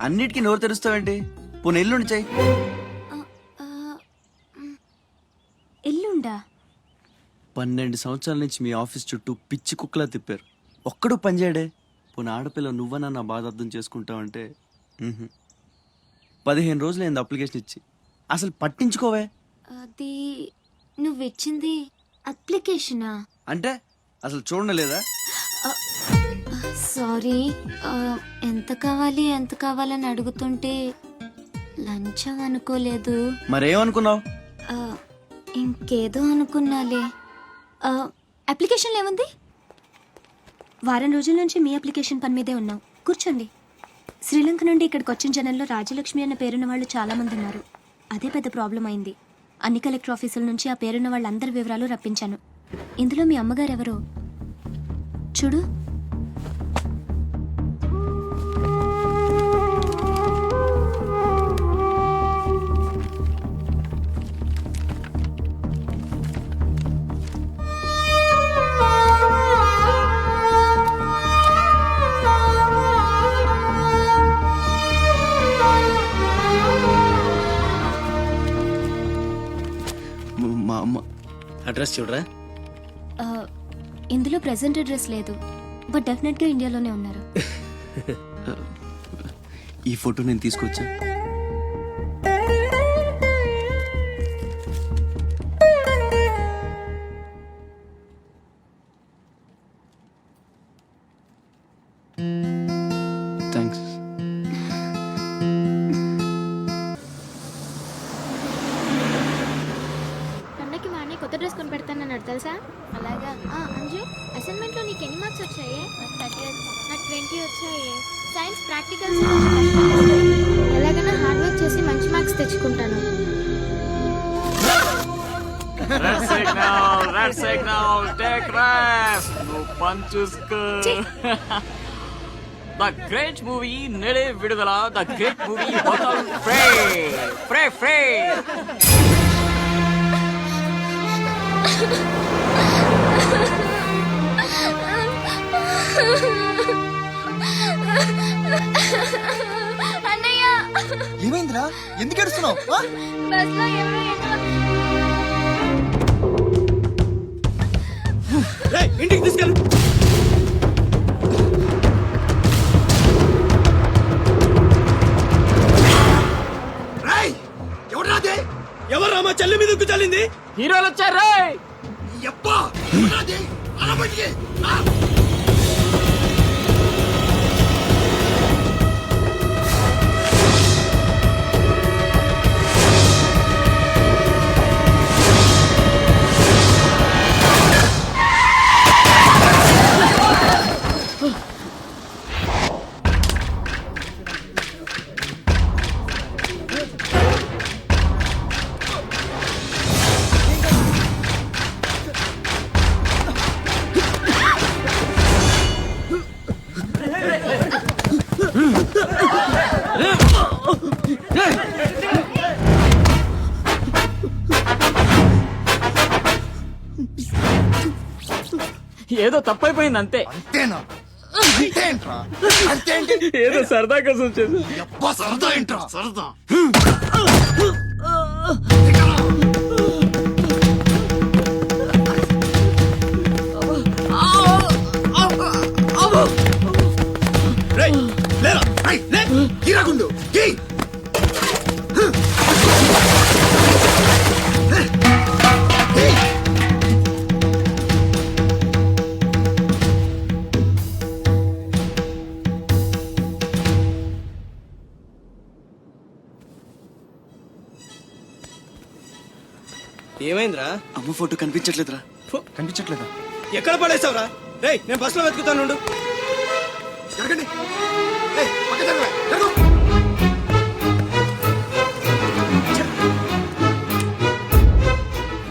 అన్నిటికీ నోరు తెరుస్తావేంటి? పోనీ ఎల్లుండి చెయ్యి. ఎల్లుండా? 12 సంవత్సరాల నుంచి మీ ఆఫీస్ చుట్టూ పిచ్చి కుక్కలా తిప్పారు, ఒక్కడు పనిచేయడే. పోనీ ఆడపిల్ల నువ్వన్నా నా బాధ అర్థం చేసుకుంటావంటే 15 రోజులైంది అప్లికేషన్ ఇచ్చి, అసలు పట్టించుకోవే. అది నువ్విచ్చింది అప్లికేషనా? అంటే అసలు చూడలేదా? సారీ, ఎంత కావాలని అడుగుతుంటే లంచం అనుకోలేదు. మరేమనుకున్నావు? ఇంకేదో అనుకున్నాలే. అప్లికేషన్లో ఏముంది? వారం రోజుల నుంచి మీ అప్లికేషన్ పని మీదే ఉన్నాం. కూర్చోండి. శ్రీలంక నుండి ఇక్కడికి వచ్చిన జనంలో రాజలక్ష్మి అన్న పేరున్న వాళ్ళు చాలామంది ఉన్నారు. అదే పెద్ద ప్రాబ్లం అయింది. అన్ని కలెక్టర్ ఆఫీసుల నుంచి ఆ పేరున్న వాళ్ళందరి వివరాలు రప్పించాను. ఇందులో మీ అమ్మగారు ఎవరో చూడు. మా అమ్మ అడ్రస్ చూడరా. ఇందులో ప్రెసెంట్ అడ్రస్ లేదు, బట్ డెఫినెట్గా ఇండియాలోనే ఉన్నారు. ఈ ఫోటో నేను తీసుకొచ్చా. థ్యాంక్స్. పండగకి మా అన్నయ్య కొత్త డ్రెస్ కొని పెడతానన్నాడు తెలుసా? అలాగా. అంజు, అసైన్మెంట్లో నీకు ఎన్ని మార్క్స్ వచ్చాయి? నాకు 20 వచ్చాయి. సైన్స్ ప్రాక్టికల్స్ ఎలాగైనా హార్డ్ వర్క్ చేసి మంచి మార్క్స్ తెచ్చుకుంటాను. Red signal, take rest. No punches. The great movie Nede Vidudala, the great movie Hotel Frey. అన్నయ్య, ఏమైందిరా? ఎందుకు ఏడుస్తున్నావు? బస్లో ఎవరో ఇంటికి తీసుకెళ్ళు. ఎవరు మా చెల్లి మీద చల్లింది? హీరోలు వచ్చారు. ఏదో తప్పైపోయింది అంతే. అంతేనా? ఏదో సరదా కోసం చేసి. సరదా ఏంట్రా? సరదా కీరాగుండు. ఏమైందిరా? అమ్మ ఫోటో కనిపించట్లేదురా. కనిపించట్లేదా? ఎక్కడ పడేసావురా? రేయ్, నేను బస్సులో వెతుకుతాను.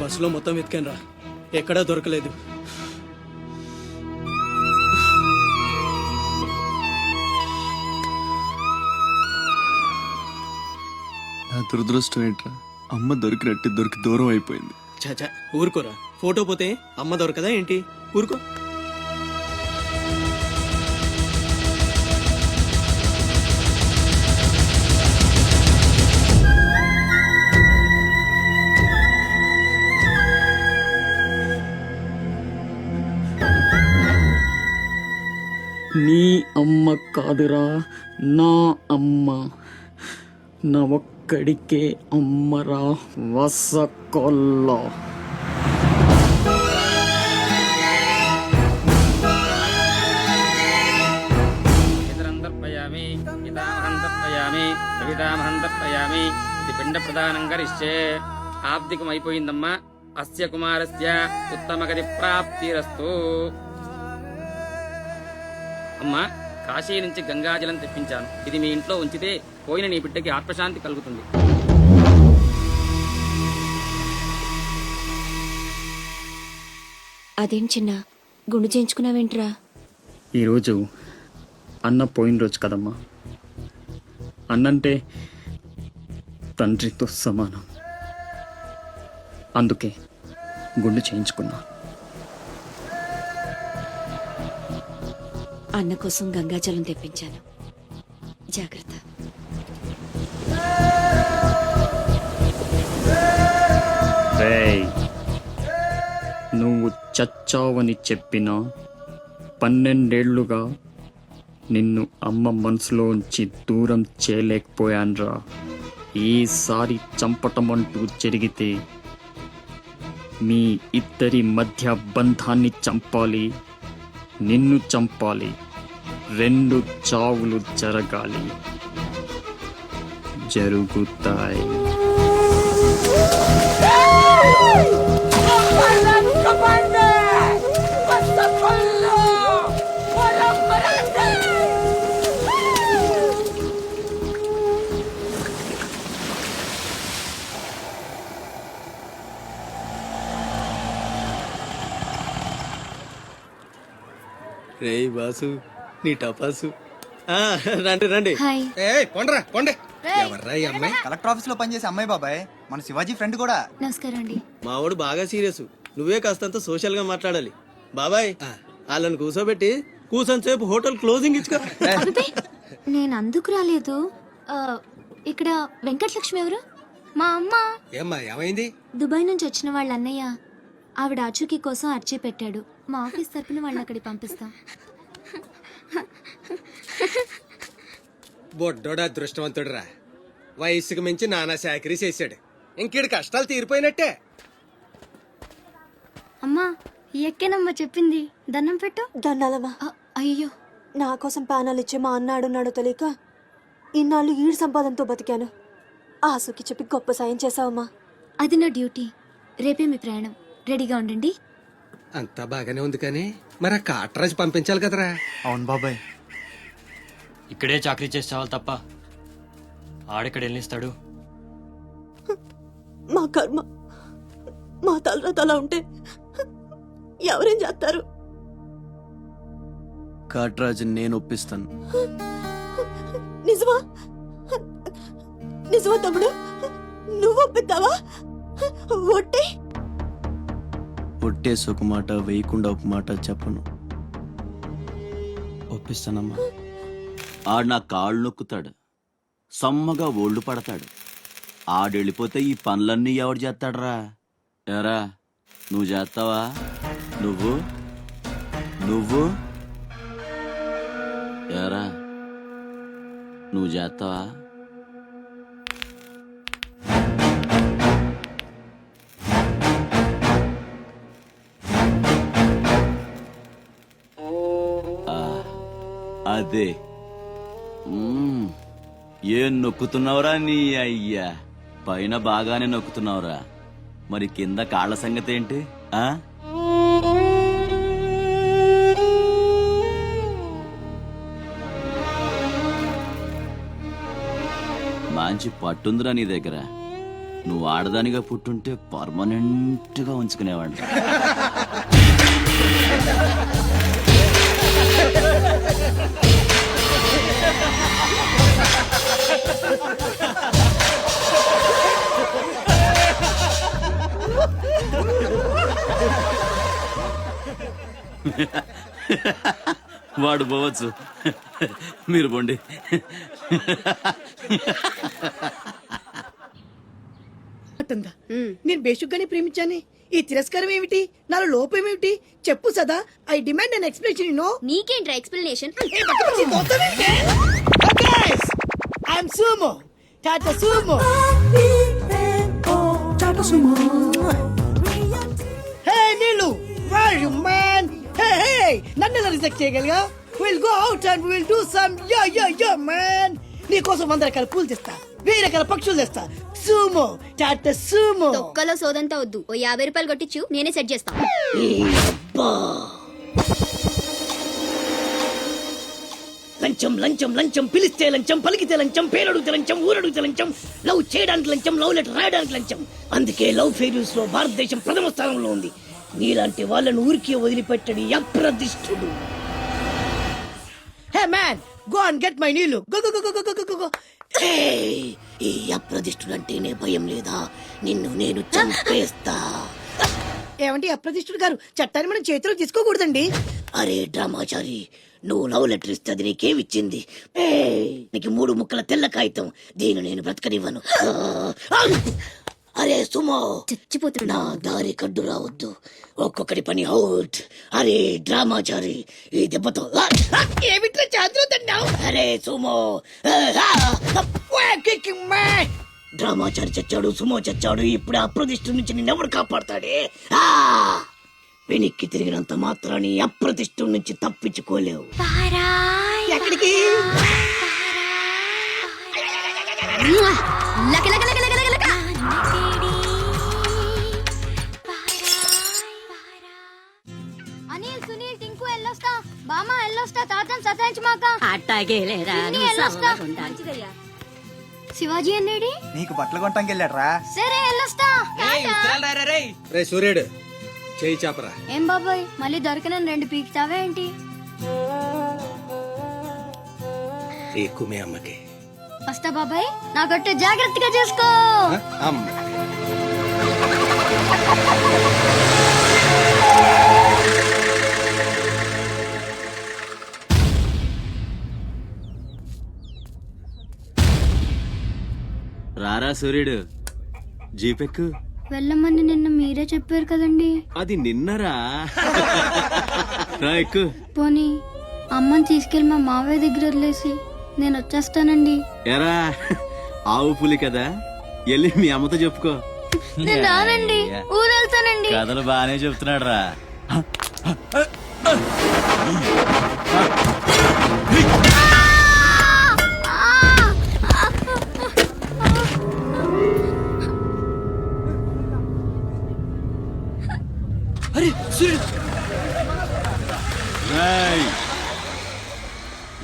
బస్సులో మొత్తం వెతికాను రా, ఎక్కడా దొరకలేదు. నా దురదృష్టం ఏంట్రా, అమ్మ దొరికి దూరం అయిపోయింది. చాచా ఊరుకోరా, ఫోటో పోతే అమ్మ దొరకదా ఏంటి? ఊరుకో. నీ అమ్మ కాదురా, నా అమ్మ. నా ఒక్కడికే అమ్మరా వసకొల్ల. ఇతరంతర్పయామి పితామహంతర్పయామి పితామహంతర్పయామి ఇది పిండ ప్రదానం కరిష్యే. ఆబ్దికం అయిపోయిందమ్మా. అస్య కుమారస్య ఉత్తమగతి ప్రాప్తిరస్తు. అమ్మా, కాశీ నుంచి గంగాజలం తెప్పించాను. ఇది మీ ఇంట్లో ఉంచితే పోయిన నీ బిడ్డకి ఆత్మశాంతి కలుగుతుంది. అదేం చిన్న గుండు చేయించుకున్నావేంట్రా? ఈరోజు అన్న పోయిన రోజు కదమ్మా. అన్నంటే తండ్రితో సమానం. అందుకే గుండు చేయించుకున్నా. అన్న కోసం గంగాజలం తెప్పించాను. జాగ్రత్త. రేయ్, నువ్వు చచ్చావని చెప్పిన 12 ఏళ్లుగా నిన్ను అమ్మ మనసులోంచి దూరం చేయలేకపోయాన్రా. ఈసారి చంపటమంటూ జరిగితే మీ ఇద్దరి మధ్య బంధాన్ని చంపాలి, నిన్ను చంపాలి. 2 చావులు జరగాలి. జరుగుతాయి. రేయ్ బాసు, నీ టపాసు. రండి రండి. హాయ్. కొండ్రా కొండే. ఎవర్రా ఈ అమ్మాయి? కలెక్టర్ ఆఫీస్ లో పనిచేసే అమ్మాయి బాబాయ్, మన శివాజీ ఫ్రెండ్ కూడా. నమస్కారం అండి. మావాడు బాగా సీరియస్. నువ్వే కాస్తంత సోషల్ గా మాట్లాడాలి. బాబాయ్, వాళ్ళని కూర్చోబెట్టి కూర్చొని సేపు హోటల్ క్లోజింగ్ ఇచ్చుకో. అబ్బే, నేను అందుకు రాలేదు. ఆ, ఇక్కడ వెంకటలక్ష్మి ఎవరు? మా అమ్మ. ఏమ్మా ఏమైంది? దుబాయ్ నుంచి వచ్చిన వాళ్ళ అన్నయ్య ఆవిడ ఆచూకీ కోసం అర్చీ పెట్టాడు. మా ఆఫీస్ తరపున వాళ్ళని అక్కడికి పంపిస్తాం. బొడ్డోడు అదృష్టవంతుడురా. వయసుకు మించి నానా చాకరీ చేశాడు. ఇంకేడు కష్టాలు తీరిపోయినట్టే. అమ్మా, ఎక్కేనమ్మా చెప్పింది. దండం పెట్టు. దండాలమ్మా. అయ్యో, నా కోసం ప్యానాలు ఇచ్చే మా అన్న ఆడున్నాడో తెలియక ఇన్నాళ్ళు ఈడు సంపాదనతో బతికాను. ఆసుకి చెప్పి గొప్ప సాయం చేసావమ్మా. అది నా డ్యూటీ. రేపే మీ ప్రయాణం. రెడీగా ఉండండి. అంతా బాగానే ఉంది కానీ మరి ఆ కాట్రాజ్ పంపించాలి కదరా. అవును బాబాయ్. ఇక్కడే చాకరీ చేసి చావాలి తప్ప ఆడెక్కడ వెళ్ళిస్తాడు. మా కర్మ, మా తలరాత అలా ఉంటే ఎవరేం చేస్తారు? కాట్రాజుని నేను ఒప్పిస్తాను. నిజమా? నిజమా తమ్ముడు? నువ్వు ఒప్పిద్దావా? ఒట్టే ఒట్టేసి ఒక మాట, వేయకుండా ఒక మాట చెప్పను. ఒప్పిస్తానమ్మా. ఆడు నా కాళ్ళు నొక్కుతాడు, సమ్మగా ఒళ్ళు పడతాడు. ఆడెళ్ళిపోతే ఈ పనులన్నీ ఎవడు చేస్తాడరా? ఎరా, నువ్వు చేస్తావా? నువ్వు నువ్వు ఎరా, నువ్వు చేస్తావా? అదే. ఏం నొక్కుతున్నావురా నీ అయ్యా? పైన బాగానే నొక్కుతున్నావురా, మరి కింద కాళ్ళ సంగతి ఏంటి? మంచి పట్టుందిరా నీ దగ్గర. నువ్వు ఆడదానిగా పుట్టుంటే పర్మనెంట్ గా ఉంచుకునేవాడు. వాడు పోవచ్చు, మీరు పోండి. నేను బేషుగ్గానే ప్రేమించానే. ఈ తిరస్కారం ఏమిటి? నాలో లోపం ఏమిటి? చెప్పు Sada. I demand an explanation, you know. నీకేంట్రా explanation? I'm Sumo, Tata Sumo. Hey Neelu, where are you man? Hey, నన్ను ఎలా రిజెక్ట్ చేయగలిగా? We'll go out and we'll do some yeah man. నీ కోసం 100 రకాల పూలు తెస్తా, 1000 రకాల పక్షులు తెస్తా. Sumo, Tata Sumo. తొక్కలో సోదంతా వద్దు, ఓ 50 రూపాయలు కొట్టించు, నేనే సెట్ చేస్తాను. లంచం లంచం లంచం, పిలిస్తే లంచం, పలికితే లంచం, పేరడుగుతే లంచం, ఊరడుగుతే లంచం, లవ్ చేయడానికి లంచం, లవ్ లెటర్ రాయడానికి లంచం. అందుకే లవ్ ఫెయిల్యూర్స్ లో భారతదేశం ప్రథమ స్థానంలో ఉంది. నీలాంటి వాళ్ళను ఊరికి వదిలిపెట్టడి అప్రదిష్టుడు. Hey man, go and get my నీళ్ళు. Go go go go go go. ఈ అప్రదిష్టుడు అంటేనే భయం లేదా? నిన్ను నేను చంపేస్తా. ఏమండి అప్రదిష్టుడు గారు, చట్టాన్ని మనం చేతిలో తీసుకోకూడదండి. అరే డ్రామాచారి, నువ్వు లవ్ లెటర్ ఇస్తే అది నీకేమిచ్చింది? నీకు 3 ముక్కల తెల్ల కాగితం. దీన్ని నేను బ్రతకనివ్వను. అరే సుమో, చచ్చిపోతున్నా. నా దారి కడ్డు రావద్దు. ఒక్కొక్కటి పని అవుట్. అరే డ్రామాచారి, ఈ దెబ్బతో ఏమిట్రా చేతులు తిన్నావు? అరే సుమో, డ్రామాచారి చచ్చాడు, సుమో చచ్చాడు. ఇప్పుడు అప్రతిష్ఠ నుంచి నిన్నెవరు కాపాడతాడే? వెనక్కి తిరిగినంత మాత్రాన్ని అప్రతిష్ఠ నుంచి తప్పించుకోలేవు. ఎక్కడికి? అనిల్, సునీల్, టింకు ఎల్లొస్తా. బామా ఎల్లొస్తా. తాతం సతాయించు మాక. అట్టాగేలేరా. శివాజీ అన్నేడి? నీకు బట్టలు కొనటానికి వెళ్ళాడ్రా. సరే ఎల్లొస్తా. రే సూర్యుడు, చేయి చాపరా. ఏం బాబాయ్, మళ్ళీ దొరికిన 2 పీకుతావే ఏంటి? ఎక్కువ మీ అమ్మకి. వస్తా బాబాయ్, నా గట్టు జాగ్రత్తగా చేసుకో. అమ్మ రారా సూర్యుడు, జీపెక్కు. వెళ్ళమని నిన్న మీరే చెప్పారు కదండి. అది నిన్నరా. రా ఎక్కు. పోనీ అమ్మని తీసుకెళ్లి మా మావయ్య దగ్గర వదిలేసి నేను వచ్చేస్తానండి. ఎరా, ఆవు పులి కదా, వెళ్ళి మీ అమ్మతో చెప్పుకో. నేను రానండి, ఊరెళ్తానండి. కథలు బానే చెప్తున్నాడు రా.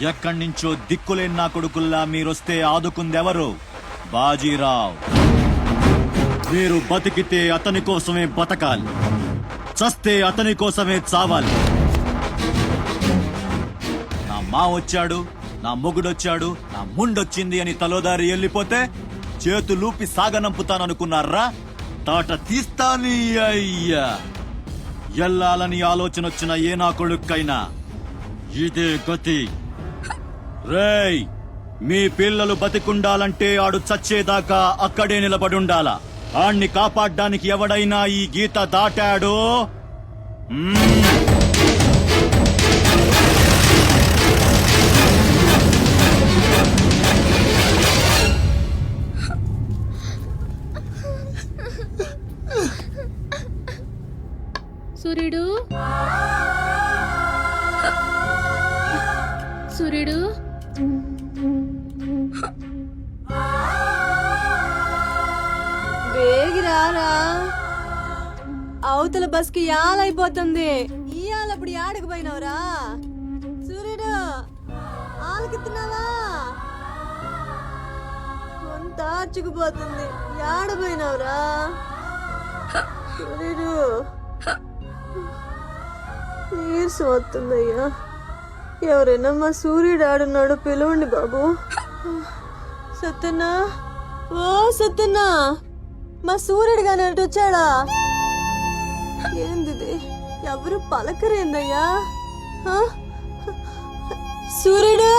ఎక్కడి నుంచో దిక్కులేని నా కొడుకుల్లా మీరొస్తే ఆదుకుందెవరు? బాజీరావ్. మీరు బతికితే అతని కోసమే బతకాలి, చస్తే అతని కోసమే చావాలి. నా మా వచ్చాడు, నా మొగుడొచ్చాడు, నా ముండొచ్చింది అని తలోదారి వెళ్ళిపోతే చేతులూపి సాగనంపుతాననుకున్నారా? తాట తీస్తాని అయ్యా. ఎల్లాలని ఆలోచన వచ్చిన ఏ నా కొడుక్కైనా ఇదే గతి. రేయ్, మీ పిల్లలు బతికుండాలంటే ఆడు చచ్చేదాకా అక్కడే నిలబడుండాలా. ఆణ్ణి కాపాడ్డానికి ఎవడైనా ఈ గీత దాటాడో సూర్యుడు, సూర్యుడు, వేగిరారా. అవతల బస్ కి యాలైపోతుంది. ఇయాలప్పుడు యాడకు పోయినవరా? సూర్యుడు, ఆలకెత్తున్నావా? కొంత ఆర్చుకుపోతుంది. యాడ పోయినవరా సూర్యుడు? నీరసం వస్తుందయ్యా. ఎవరైనా మా సూర్యుడు ఆడున్నాడు, పిలవండి బాబు. సత్యన్నా, ఓ సత్యన్నా, మా సూర్యుడు గాని అటు వచ్చాడా? ఏంది ఎవరు పలకరేందయ్యా? సూర్యుడు.